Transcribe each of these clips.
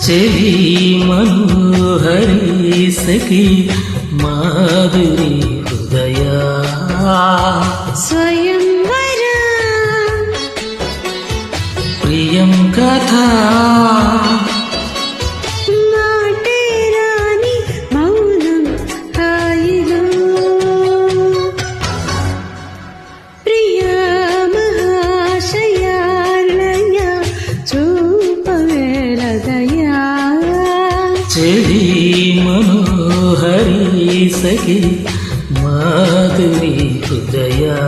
చెలి మనోహరి సఖి మాధురి హృదయా స్వయంవర ప్రియం కథా మాటే రాని మౌనం హాయిలో ప్రియ మహాశయాలయ చూపవేల దయా చెలి మనోహరి సఖి మాధురి హృదయా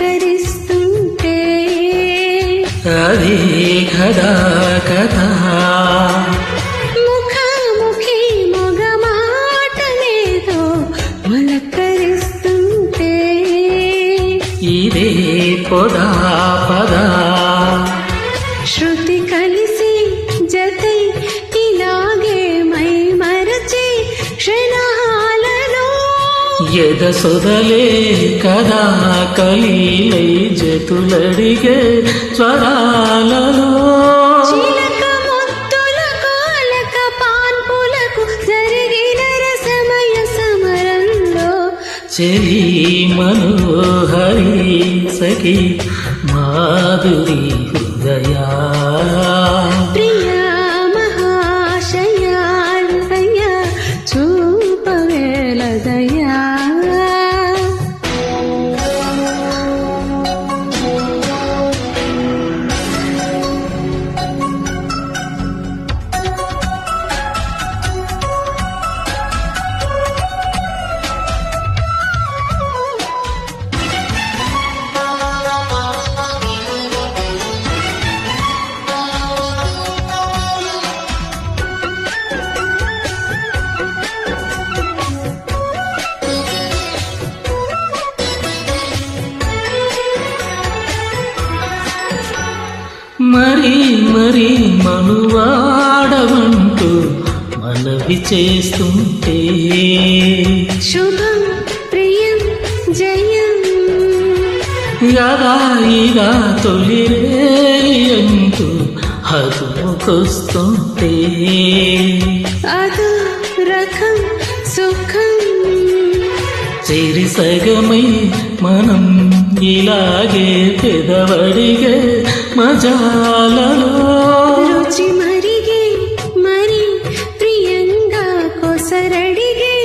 పులకరిస్తుంటే అదే కదా కథా ముఖాముఖి మొగమాటనేదో పులకరిస్తుంటే ఇదే పొదా పదా శృతి కలిసి జతై ఇలాగే మై మరచి క్షణాలలో ఎద సొదలే కదా కలిలై జతులడిగే స్వరాలలో చిలక ముద్దుల కోలక పాన్పులకు జరిగిన రసమయ సమరంలో చెలి మనోహరి సఖి మాధురి హృదయా ప్రియ మహాశయాలయ చూపవేల దయా మరి మరి మనువాడవంటూ మనవి చేస్తుంటే శుభం ప్రియం జయం యదాయిగా తొలిరేయంటూ హదుముకొస్తుంటే అదో రకం సుఖం చెరి సగమై మనం ఇలాగే పెదవడిగే మజాలలో రుచి మరిగే మరి ప్రియంగా కొసరడిగే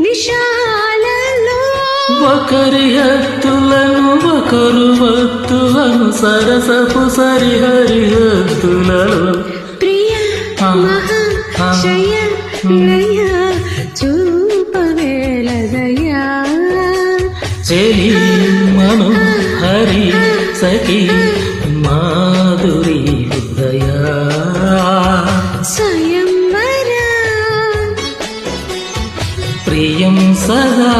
నిశాలలో ఒకరి హద్దులను ఒకరు వద్దులను సరసపు సరిహరి హద్దులలో ప్రియ మహాశయ లయ చూపవేల దయా చెలి మనోహరి సఖి మాధురి హృదయా స్వయంవర ప్రియం సదా